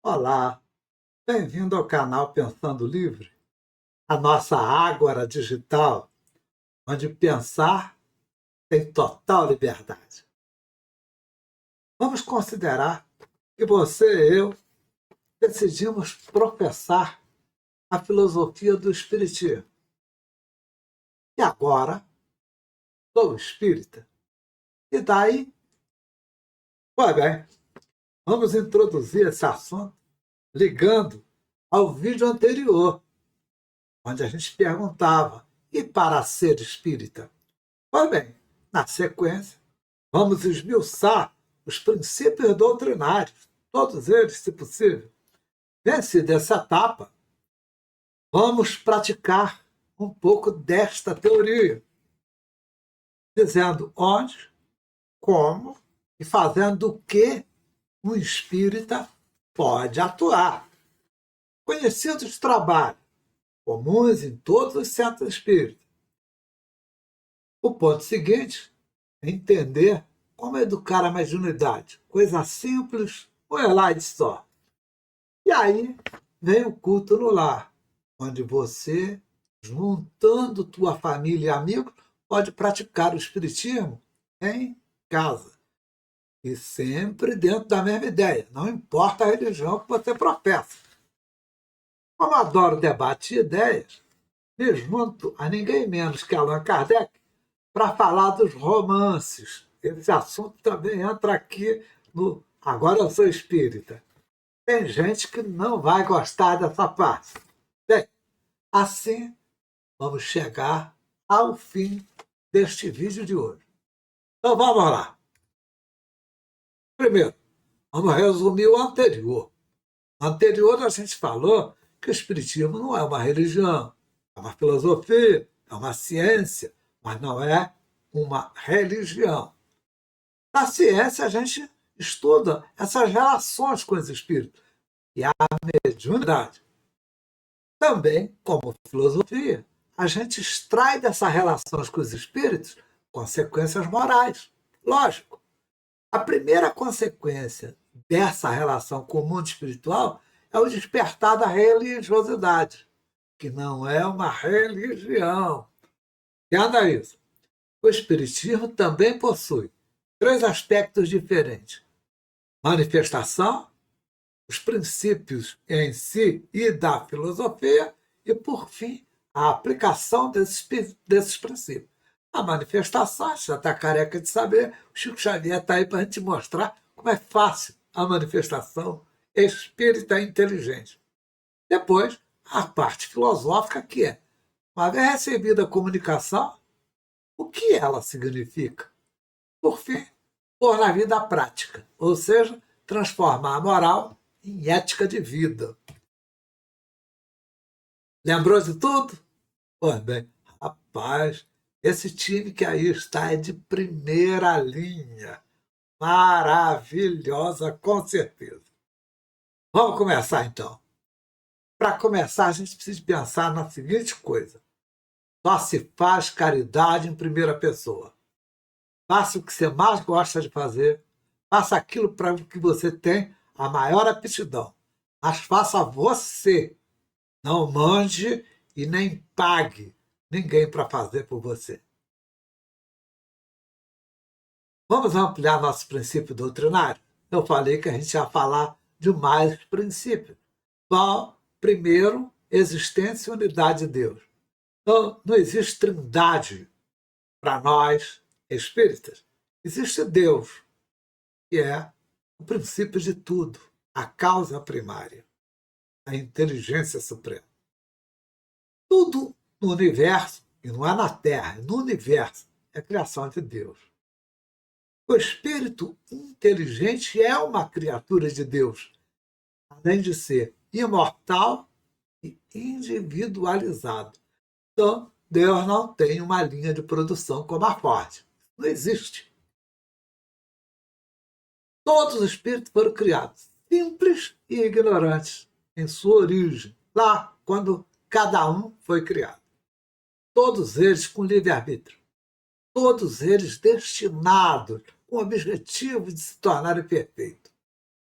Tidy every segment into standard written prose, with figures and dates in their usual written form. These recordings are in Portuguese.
Olá, bem-vindo ao canal Pensando Livre, a nossa ágora digital, onde pensar tem total liberdade. Vamos considerar que você e eu decidimos professar a filosofia do Espiritismo. E agora sou espírita. E daí? Pois bem, vamos introduzir esse assunto ligando ao vídeo anterior, onde a gente perguntava: e para ser espírita? Pois bem, na sequência, vamos esmiuçar os princípios doutrinários, todos eles, se possível. Vencida essa etapa, vamos praticar um pouco desta teoria, dizendo onde, como e fazendo o que um espírita pode atuar. Conhecidos trabalhos comuns em todos os centros espíritas. O ponto seguinte é entender como educar a mediunidade. Coisa simples, um slide só. E aí vem o culto no lar, onde você, juntando tua família e amigos, pode praticar o espiritismo em casa. E sempre dentro da mesma ideia, não importa a religião que você professa. Como adoro debate de ideias, me junto a ninguém menos que Allan Kardec para falar dos romances. Esse assunto também entra aqui no Agora Eu Sou Espírita. Tem gente que não vai gostar dessa parte. Bem, assim vamos chegar ao fim deste vídeo de hoje. Então vamos lá. Primeiro, vamos resumir o anterior. No anterior a gente falou que o Espiritismo não é uma religião, é uma filosofia, é uma ciência, mas não é uma religião. Na ciência, a gente estuda essas relações com os espíritos e a mediunidade. Também, como filosofia, a gente extrai dessas relações com os espíritos consequências morais. Lógico, a primeira consequência dessa relação com o mundo espiritual é o despertar da religiosidade, que não é uma religião. Entenda isso. O Espiritismo também possui três aspectos diferentes: manifestação, os princípios em si e da filosofia, e, por fim, a aplicação desses princípios. A manifestação, você já está careca de saber, o Chico Xavier está aí para a gente mostrar como é fácil a manifestação espírita inteligente. Depois, a parte filosófica, que é, uma vez recebida a comunicação, o que ela significa? Por fim, pôr na vida prática, ou seja, transformar a moral em ética de vida. Lembrou de tudo? Pois bem, rapaz, esse time que aí está é de primeira linha. Maravilhosa, com certeza. Vamos começar então. Para começar, a gente precisa pensar na seguinte coisa: só se faz caridade em primeira pessoa. Faça o que você mais gosta de fazer, faça aquilo para o que você tem a maior aptidão, mas faça você. Não mande e nem pague ninguém para fazer por você. Vamos ampliar nosso princípio doutrinário? Eu falei que a gente ia falar de mais princípios. Qual? Primeiro, existência e unidade de Deus. Então, não existe trindade para nós espíritas. Existe Deus, que é o princípio de tudo, a causa primária, a inteligência suprema. Tudo no universo, e não é na Terra, é no universo, é a criação de Deus. O espírito inteligente é uma criatura de Deus, além de ser imortal e individualizado. Então, Deus não tem uma linha de produção como a Ford. Não existe. Todos os espíritos foram criados simples e ignorantes em sua origem, lá quando cada um foi criado. Todos eles com livre-arbítrio. Todos eles destinados com o objetivo de se tornarem perfeitos.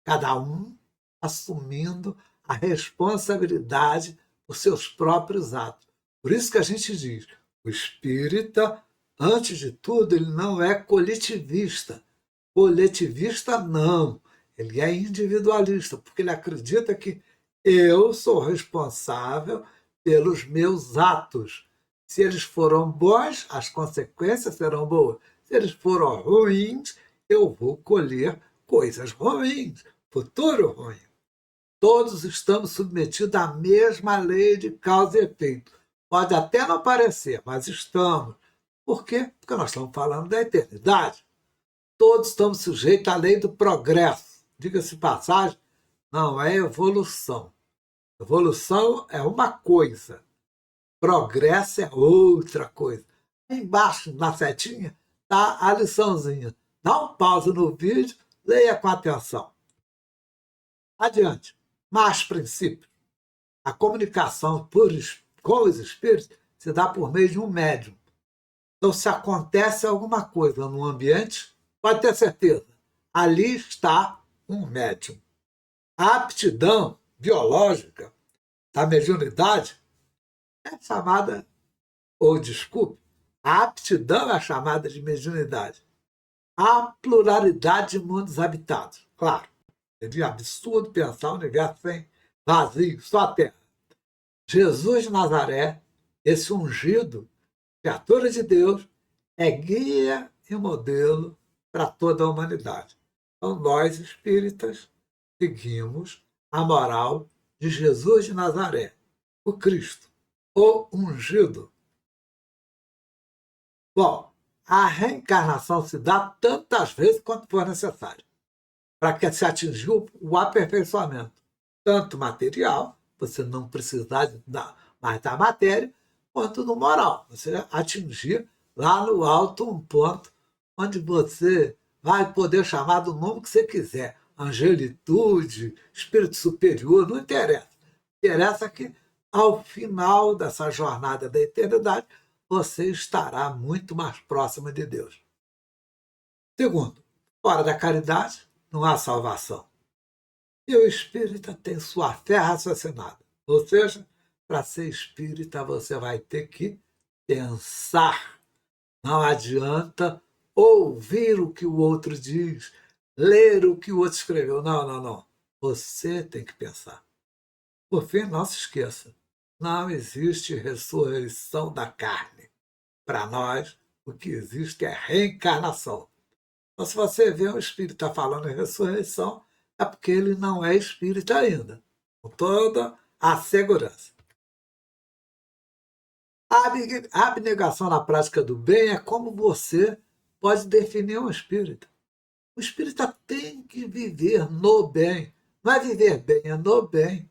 Cada um assumindo a responsabilidade por seus próprios atos. Por isso que a gente diz, o espírita, antes de tudo, ele não é coletivista. Coletivista, não. Ele é individualista, porque ele acredita que eu sou responsável pelos meus atos. Se eles foram bons, as consequências serão boas. Se eles foram ruins, eu vou colher coisas ruins, futuro ruim. Todos estamos submetidos à mesma lei de causa e efeito. Pode até não parecer, mas estamos. Por quê? Porque nós estamos falando da eternidade. Todos estamos sujeitos à lei do progresso. Diga-se de passagem, não é evolução. Evolução é uma coisa, progresso é outra coisa. Aí embaixo, na setinha, está a liçãozinha. Dá um pause no vídeo, leia com atenção. Adiante. Mais princípios. A comunicação com os espíritos se dá por meio de um médium. Então, se acontece alguma coisa no ambiente, pode ter certeza, ali está um médium. A aptidão biológica da mediunidade é chamada, ou desculpe, a aptidão é chamada de mediunidade. Há pluralidade de mundos habitados, claro. Seria absurdo pensar um universo sem vazio, só a Terra. Jesus de Nazaré, esse ungido, criatura de Deus, é guia e modelo para toda a humanidade. Então, nós espíritas seguimos a moral de Jesus de Nazaré, o Cristo, o ungido. Bom, a reencarnação se dá tantas vezes quanto for necessário, para que se atingiu o aperfeiçoamento, tanto material, você não precisar mais da matéria, quanto no moral. Você atingir lá no alto um ponto onde você vai poder chamar do nome que você quiser. Angelitude, espírito superior, não interessa. Interessa que, ao final dessa jornada da eternidade, você estará muito mais próximo de Deus. Segundo, fora da caridade, não há salvação. E o espírita tem sua fé raciocinada. Ou seja, para ser espírita, você vai ter que pensar. Não adianta ouvir o que o outro diz, ler o que o outro escreveu. Não. Você tem que pensar. Por fim, não se esqueça, não existe ressurreição da carne. Para nós, o que existe é reencarnação. Então, se você vê um espírita falando em ressurreição, é porque ele não é espírita ainda, com toda a segurança. A abnegação na prática do bem é como você pode definir um espírita. O espírita tem que viver no bem. Não é viver bem, é no bem.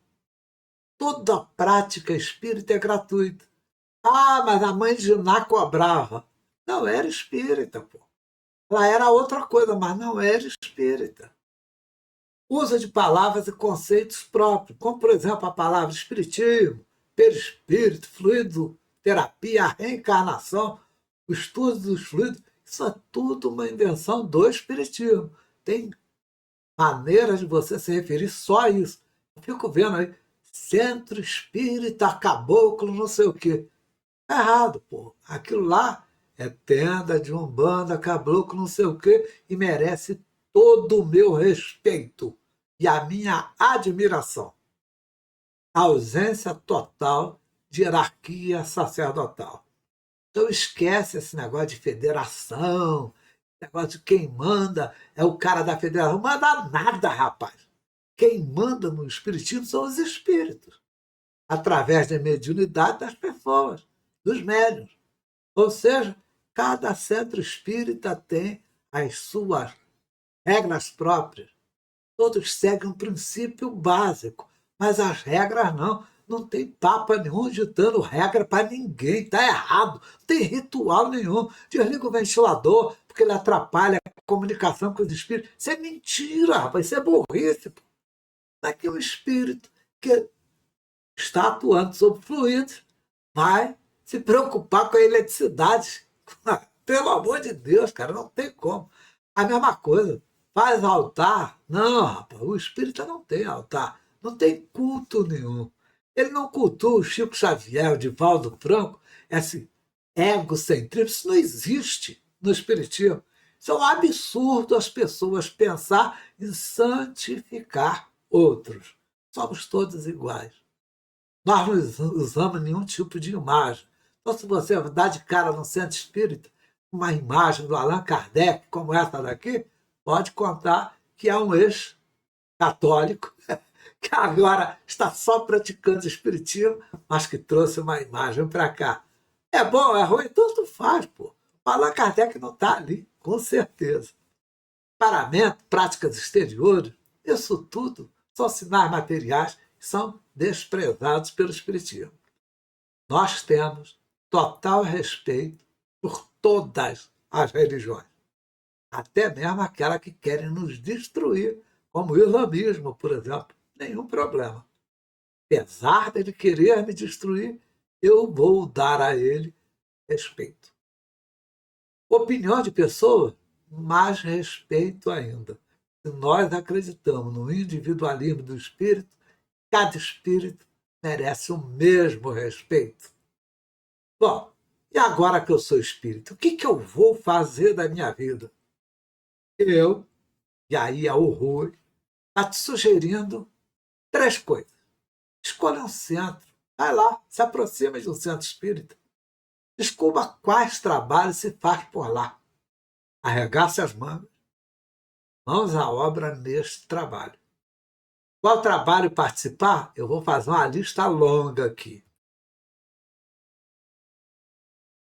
Toda prática espírita é gratuita. Ah, mas a mãe de Ná cobrava. Não, era espírita, pô. Ela era outra coisa, mas não era espírita. Usa de palavras e conceitos próprios, como, por exemplo, a palavra espiritismo, perispírito, fluido, terapia, a reencarnação, o estudo dos fluidos. Isso é tudo uma invenção do espiritismo. Tem maneiras de você se referir só a isso. Eu fico vendo aí, centro espírita, caboclo, não sei o quê. É errado, pô. Aquilo lá é tenda de umbanda, caboclo, não sei o quê, e merece todo o meu respeito e a minha admiração. A ausência total de hierarquia sacerdotal. Então esquece esse negócio de federação, negócio de quem manda é o cara da federação. Não manda nada, rapaz. Quem manda no espiritismo são os espíritos, através da mediunidade das pessoas, dos médiuns. Ou seja, cada centro espírita tem as suas regras próprias. Todos seguem um princípio básico, mas as regras não. Não tem papa nenhum ditando regra para ninguém, está errado. Não tem ritual nenhum. Desliga o ventilador, porque ele atrapalha a comunicação com os espíritos. Isso é mentira, rapaz, isso é burrice. Não é que o espírito que está atuando sobre fluidos vai se preocupar com a eletricidade. Pelo amor de Deus, cara, não tem como. A mesma coisa, Faz altar? Não, rapaz, o espírita não tem altar, não tem culto nenhum. Ele não cultua o Chico Xavier, o Divaldo Franco, esse egocentrismo. Isso não existe no espiritismo. Isso é um absurdo as pessoas pensar em santificar outros. Somos todos iguais. Nós não usamos nenhum tipo de imagem. Então, se você dá de cara no centro espírita, uma imagem do Allan Kardec, como essa daqui, pode contar que é um ex-católico que agora está só praticando espiritismo, mas que trouxe uma imagem para cá. É bom, é ruim, tanto faz, pô. O Allan Kardec não está ali, com certeza. Paramento, práticas exteriores, isso tudo são sinais materiais que são desprezados pelo espiritismo. Nós temos total respeito por todas as religiões, até mesmo aquelas que querem nos destruir, como o islamismo, por exemplo. Nenhum problema. Apesar dele querer me destruir, eu vou dar a ele respeito. Opinião de pessoa, mais respeito ainda. Se nós acreditamos no individualismo do espírito, cada espírito merece o mesmo respeito. Bom, e agora que eu sou espírito, o que eu vou fazer da minha vida? Eu, e aí é o Rui, está te sugerindo 3 coisas. Escolha um centro. Vai lá, se aproxima de um centro espírita. Descubra quais trabalhos se faz por lá. Arregace as mangas. Mãos à obra neste trabalho. Qual trabalho participar? Eu vou fazer uma lista longa aqui.